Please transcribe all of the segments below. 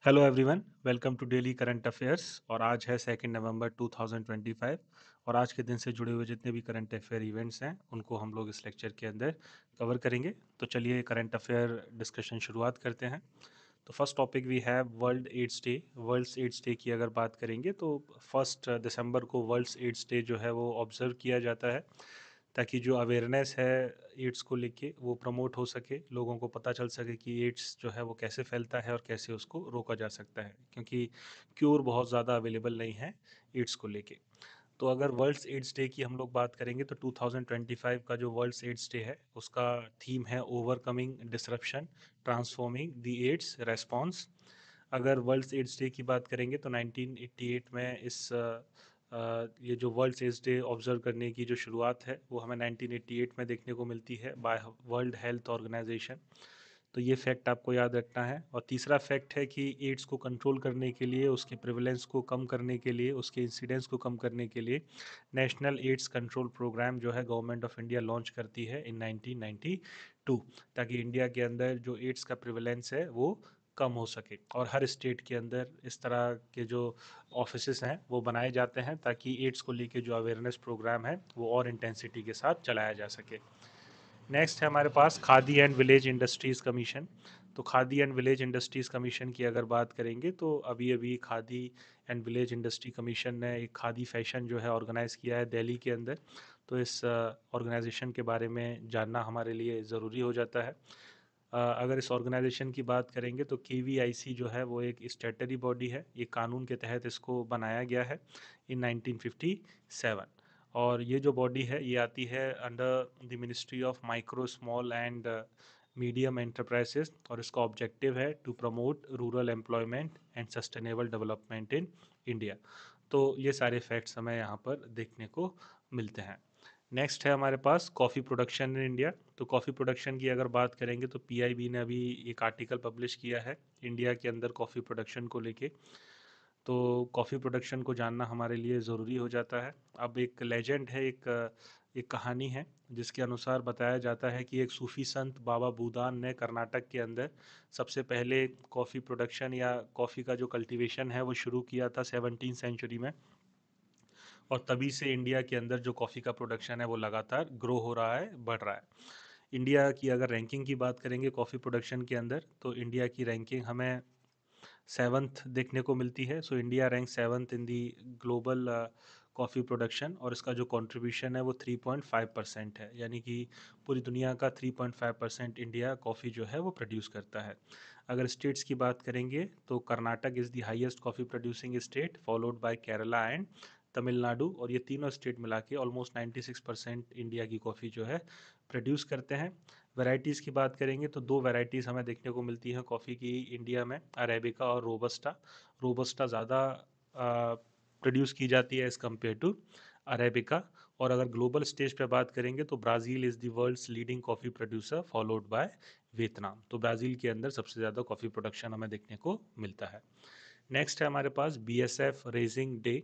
Hello everyone, welcome to daily current affairs. और आज है 2 नवंबर 2025। और आज के दिन से जुड़े हुए जितने भी करंट अफेयर इवेंट्स हैं उनको हम लोग इस लेक्चर के अंदर कवर करेंगे। तो चलिए करंट अफेयर डिस्कशन शुरुआत करते हैं। तो first topic we have world AIDS day. World AIDS day की अगर बात करेंगे तो 1 दिसंबर को वर्ल्ड एड्स डे जो है वो ऑब्जर्व किया जाता है, ताकि जो अवेयरनेस है एड्स को लेके वो प्रमोट हो सके, लोगों को पता चल सके कि एड्स जो है वो कैसे फैलता है और कैसे उसको रोका जा सकता है, क्योंकि क्योर बहुत ज़्यादा अवेलेबल नहीं है एड्स को लेके। तो अगर वर्ल्ड्स एड्स डे की हम लोग बात करेंगे तो 2025 का जो वर्ल्ड्स एड्स डे है उसका थीम है overcoming disruption, transforming the AIDS response. अगर वर्ल्ड्स एड्स डे की बात करेंगे तो 1988 में ये जो वर्ल्ड एड्स डे ऑब्जर्व करने की जो शुरुआत है वो हमें 1988 में देखने को मिलती है बाय वर्ल्ड हेल्थ ऑर्गेनाइजेशन। तो ये फैक्ट आपको याद रखना है। और तीसरा फैक्ट है कि एड्स को कंट्रोल करने के लिए, उसके प्रिवलेंस को कम करने के लिए, उसके इंसिडेंस को कम करने के लिए नेशनल एड्स कंट्रोल प्रोग्राम जो है गवर्नमेंट ऑफ इंडिया लॉन्च करती है इन 1992, ताकि इंडिया के अंदर जो एड्स का प्रिवलेंस है वो कम हो सके। और हर स्टेट के अंदर इस तरह के जो ऑफिसेस हैं वो बनाए जाते हैं, ताकि एड्स को लेके जो अवेयरनेस प्रोग्राम है वो और इंटेंसिटी के साथ चलाया जा सके। नेक्स्ट है हमारे पास Khadi and Village Industries Commission. तो Khadi and Village Industries Commission की अगर बात करेंगे तो अभी अभी Khadi and Village Industry Commission ने एक खादी फैशन जो है ऑर्गेनाइज़ किया है दिल्ली के अंदर। तो इस ऑर्गेनाइजेशन के बारे में जानना हमारे लिए ज़रूरी हो जाता है। अगर इस ऑर्गेनाइजेशन की बात करेंगे तो केवीआईसी जो है वो एक स्टैट्यूटरी बॉडी है, ये कानून के तहत इसको बनाया गया है इन 1957। और ये जो बॉडी है ये आती है under the ministry of micro small and medium enterprises, और इसका ऑब्जेक्टिव है to promote rural employment and sustainable development in India. तो ये सारे फैक्ट्स हमें यहाँ पर देखने को मिलते हैं। नेक्स्ट है हमारे पास कॉफ़ी प्रोडक्शन इन इंडिया। तो कॉफ़ी प्रोडक्शन की अगर बात करेंगे तो पीआईबी ने अभी एक आर्टिकल पब्लिश किया है इंडिया के अंदर कॉफ़ी प्रोडक्शन को लेके। तो कॉफ़ी प्रोडक्शन को जानना हमारे लिए ज़रूरी हो जाता है। अब एक लेजेंड है, एक कहानी है जिसके अनुसार बताया जाता है कि एक सूफी संत बाबा बूदान ने कर्नाटक के अंदर सबसे पहले कॉफ़ी प्रोडक्शन या कॉफ़ी का जो कल्टीवेशन है वो शुरू किया था 17वीं सेंचुरी में। और तभी से इंडिया के अंदर जो कॉफ़ी का प्रोडक्शन है वो लगातार ग्रो हो रहा है, बढ़ रहा है। इंडिया की अगर रैंकिंग की बात करेंगे कॉफ़ी प्रोडक्शन के अंदर तो इंडिया की रैंकिंग हमें सेवन्थ देखने को मिलती है। सो इंडिया रैंक सेवन्थ इन दी ग्लोबल कॉफ़ी प्रोडक्शन, और इसका जो कंट्रीब्यूशन है वो 3.5% है, यानी कि पूरी दुनिया का 3.5% इंडिया कॉफ़ी जो है वो प्रोड्यूस करता है। अगर स्टेट्स की बात करेंगे तो Karnataka is the highest coffee producing state, followed by Kerala and Tamil Nadu. और ये तीनों स्टेट मिला के ऑलमोस्ट 96% इंडिया की कॉफ़ी जो है प्रोड्यूस करते हैं। वैरायटीज़ की बात करेंगे तो दो वैरायटीज़ हमें देखने को मिलती हैं कॉफ़ी की इंडिया में, अरेबिका और रोबस्टा। रोबस्टा ज़्यादा प्रोड्यूस की जाती है एज़ कम्पेयर टू अरेबिका। और अगर ग्लोबल स्टेज पे बात करेंगे तो Brazil is the world's leading coffee producer, followed by Vietnam. तो ब्राज़ील के अंदर सबसे ज़्यादा कॉफ़ी प्रोडक्शन हमें देखने को मिलता है। नेक्स्ट है हमारे पास बीएसएफ रेजिंग डे।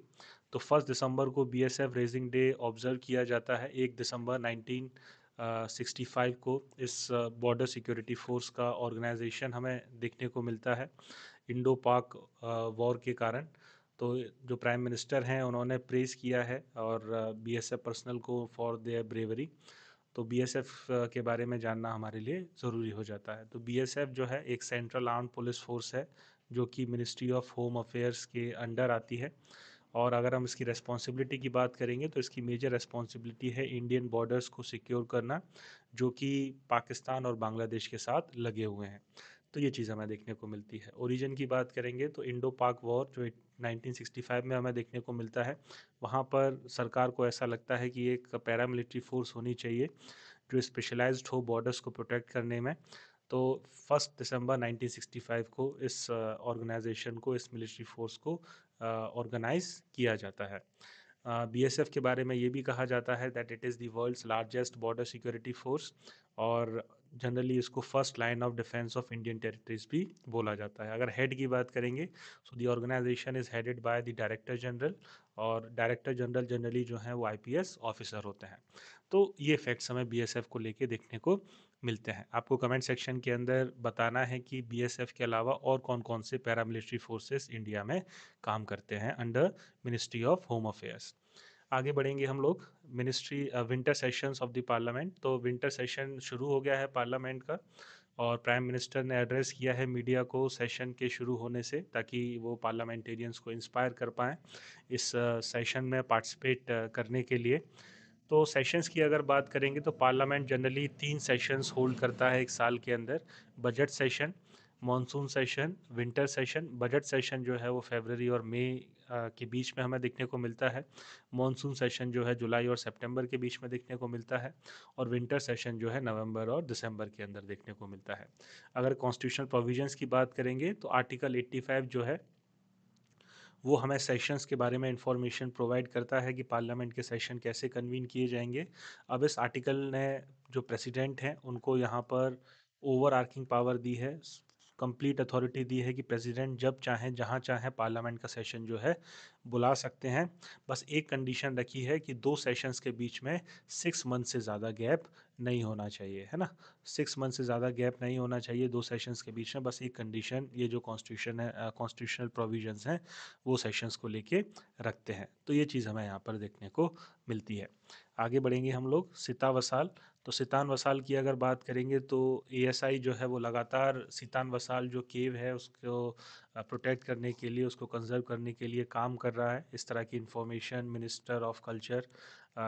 तो 1 दिसंबर को बीएसएफ रेजिंग डे ऑब्जर्व किया जाता है। 1 दिसंबर 1965 को इस बॉर्डर सिक्योरिटी फोर्स का ऑर्गेनाइजेशन हमें देखने को मिलता है इंडो पाक वॉर के कारण। तो जो प्राइम मिनिस्टर हैं उन्होंने प्रेज़ किया है और बीएसएफ पर्सनल को फॉर देयर ब्रेवरी। तो बीएसएफ के बारे में जानना हमारे लिए ज़रूरी हो जाता है। तो बीएसएफ जो है एक सेंट्रल आर्म्ड पुलिस फोर्स है जो कि मिनिस्ट्री ऑफ होम अफेयर्स के अंडर आती है। और अगर हम इसकी रिस्पॉन्सिबिलिटी की बात करेंगे तो इसकी मेजर रिस्पॉन्सिबिलिटी है इंडियन बॉर्डर्स को सिक्योर करना, जो कि पाकिस्तान और बांग्लादेश के साथ लगे हुए हैं। तो ये चीज़ हमें देखने को मिलती है। ओरिजिन की बात करेंगे तो इंडो पाक वॉर जो 1965 में हमें देखने को मिलता है, वहाँ पर सरकार को ऐसा लगता है कि एक पैरामिलिट्री फोर्स होनी चाहिए जो स्पेशलाइज्ड हो बॉर्डर्स को प्रोटेक्ट करने में। तो 1 दिसंबर 1965 को इस ऑर्गेनाइजेशन को, इस मिलिट्री फोर्स को ऑर्गेनाइज किया जाता है। बीएसएफ के बारे में ये भी कहा जाता है that it is the world's largest border security force, और जनरली इसको first line of defence of Indian territories भी बोला जाता है। अगर हेड की बात करेंगे so the organisation is headed by the director general, और डायरेक्टर जनरल जनरली जो हैं वो आईपीएस ऑफिसर होते हैं। तो ये फैक्ट्स हमें बीएसएफ को लेके देखने को मिलते हैं। आपको कमेंट सेक्शन के अंदर बताना है कि बीएसएफ के अलावा और कौन-कौन से पैरामिलिट्री फोर्सेस इंडिया में काम करते हैं under ministry of home affairs. आगे बढ़ेंगे हम लोग। Winter sessions of the parliament. तो विंटर सेशन शुरू हो गया है पार्लियामेंट का, और प्राइम मिनिस्टर ने एड्रेस किया है मीडिया को सेशन के शुरू होने से, ताकि वो पार्लियामेंटेरियंस को इंस्पायर कर पाएँ इस सेशन में पार्टिसिपेट करने के लिए। तो सेशंस की अगर बात करेंगे तो पार्लियामेंट जनरली 3 सेशंस होल्ड करता है एक साल के अंदर। Budget session, monsoon session, winter session. Budget session जो है वो फरवरी और मई के बीच में हमें देखने को मिलता है। मॉनसून सेशन जो है जुलाई और सितंबर के बीच में देखने को मिलता है, और विंटर सेशन जो है नवंबर और दिसंबर के अंदर देखने को मिलता है। अगर कॉन्स्टिट्यूशनल प्रोविजंस की बात करेंगे तो आर्टिकल 85 जो है वो हमें सेशंस के बारे में इंफॉर्मेशन प्रोवाइड करता है कि पार्लियामेंट के सेशन कैसे कन्वीन किए जाएंगे। अब इस आर्टिकल ने जो प्रेसिडेंट हैं उनको यहाँ पर ओवर आर्किंग पावर दी है, कंप्लीट अथॉरिटी दी है कि प्रेसिडेंट जब चाहें जहाँ चाहें पार्लियामेंट का सेशन जो है बुला सकते हैं। बस एक कंडीशन रखी है कि 2 सेशंस के बीच में 6 मंथ से ज़्यादा गैप नहीं होना चाहिए, है ना? 6 मंथ से ज़्यादा गैप नहीं होना चाहिए 2 सेशंस के बीच में। बस एक कंडीशन ये जो कॉन्स्टिट्यूशन है, कॉन्स्टिट्यूशनल प्रोविजंस हैं वो सेशंस को लेके रखते हैं। तो ये चीज़ हमें यहाँ पर देखने को मिलती है। आगे बढ़ेंगे हम लोग सीतान वसाल। तो सीतान वसाल की अगर बात करेंगे तो एएसआई जो है वो लगातार सीतान वसाल जो केव है उसको प्रोटेक्ट करने के लिए, उसको कंजर्व करने के लिए काम कर रहा है। इस तरह की information minister of culture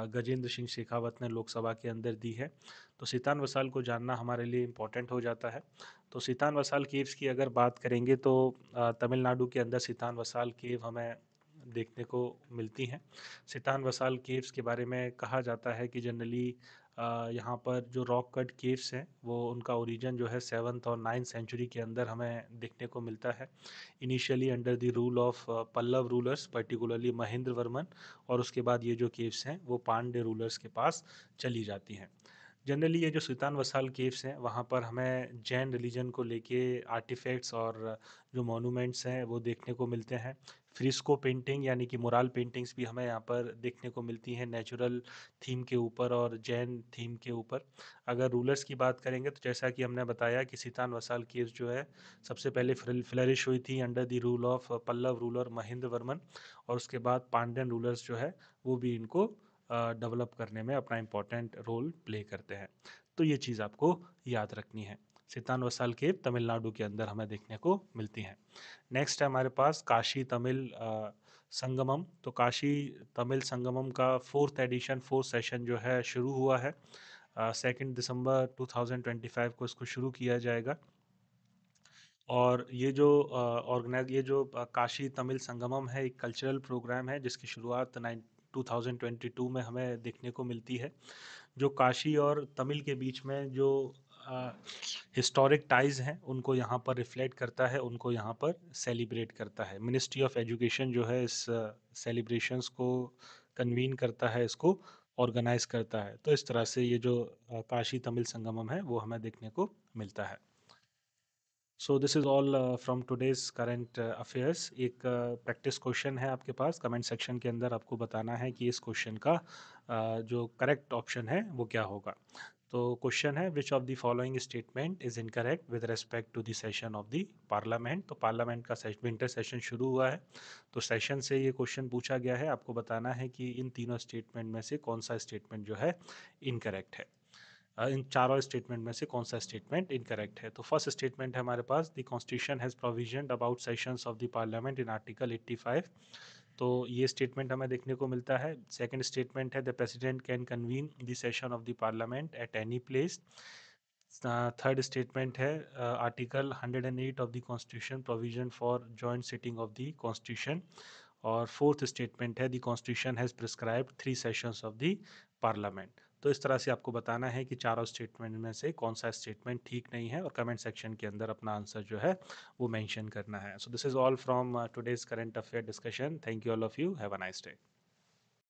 Gajendra Singh Shekhawat ने लोकसभा के अंदर दी है। तो सीतान वसाल को जानना हमारे लिए इम्पोर्टेंट हो जाता है। तो सीतान वसाल केव्स की अगर बात करेंगे तो तमिलनाडु के अंदर सीतान वसाल केव हमें देखने को मिलती हैं। सीतान वसाल केव्स के बारे में कहा जाता है कि जनरली यहाँ पर जो रॉक कट केव्स हैं वो उनका ओरिजिन जो है 7th और 9th सेंचुरी के अंदर हमें देखने को मिलता है। Initially under the rule of Pallava rulers, particularly Mahendra Varman, और उसके बाद ये जो केव्स हैं वो पांड्य रूलर्स के पास चली जाती हैं। जनरली ये जो सीतान वसाल केव्स हैं वहाँ पर हमें जैन रिलीजन को लेके आर्टिफैक्ट्स और जो मॉन्यूमेंट्स हैं वो देखने को मिलते हैं। फ्रिस्को पेंटिंग यानी कि मुराल पेंटिंग्स भी हमें यहाँ पर देखने को मिलती हैं नेचुरल थीम के ऊपर और जैन थीम के ऊपर। अगर रूलर्स की बात करेंगे तो जैसा कि हमने बताया कि सीतान वसाल केव्स जो है सबसे पहले फ्लरिश हुई थी under the rule of Pallava ruler Mahendra Varman, और उसके बाद पांड्यन रूलर्स जो है वो भी इनको डेवलप करने में अपना इम्पोर्टेंट रोल प्ले करते हैं। तो ये चीज़ आपको याद रखनी है। सीतान वसाल केव तमिलनाडु के अंदर हमें देखने को मिलती हैं। नेक्स्ट है हमारे पास काशी तमिल संगमम। तो काशी तमिल संगमम का 4th एडिशन, 4th सेशन जो है शुरू हुआ है। 2 दिसंबर 2025 को इसको शुरू किया जाएगा। और ये जो काशी तमिल संगमम है एक कल्चरल प्रोग्राम है जिसकी शुरुआत 2022 में हमें देखने को मिलती है। जो काशी और तमिल के बीच में जो हिस्टोरिक टाइज हैं उनको यहाँ पर रिफ्लेक्ट करता है, उनको यहाँ पर सेलिब्रेट करता है। मिनिस्ट्री ऑफ एजुकेशन जो है इस सेलिब्रेशंस को कन्वीन करता है, इसको ऑर्गेनाइज करता है। तो इस तरह से ये जो काशी तमिल संगमम है वो हमें देखने को मिलता है। So this is all from today's current affairs. एक प्रैक्टिस क्वेश्चन है आपके पास, कमेंट सेक्शन के अंदर आपको बताना है कि इस क्वेश्चन का जो करेक्ट ऑप्शन है वो क्या होगा। तो क्वेश्चन है which of the following statement is incorrect with respect to the session of the parliament. तो पार्लियामेंट का विंटर सेशन शुरू हुआ है, तो सेशन से ये क्वेश्चन पूछा गया है। आपको बताना है कि इन तीनों स्टेटमेंट में से कौन सा स्टेटमेंट जो है इनकरेक्ट है। इन चारों स्टेटमेंट में से कौन सा स्टेटमेंट इनकरेक्ट है। तो फर्स्ट स्टेटमेंट है हमारे पास the constitution has provision about sessions of the parliament in article 85। तो ये स्टेटमेंट हमें देखने को मिलता है। सेकंड स्टेटमेंट है the president can convene the session of the parliament at any place. Third statement है article 108 of the constitution provision for joint sitting of the constitution. और फोर्थ स्टेटमेंट है the constitution has prescribed 3 sessions of the parliament. तो इस तरह से आपको बताना है कि चारों स्टेटमेंट में से कौन सा स्टेटमेंट ठीक नहीं है, और कमेंट सेक्शन के अंदर अपना आंसर जो है वो मेंशन करना है। So this is all from today's current affair discussion. Thank you all of you, have a nice day.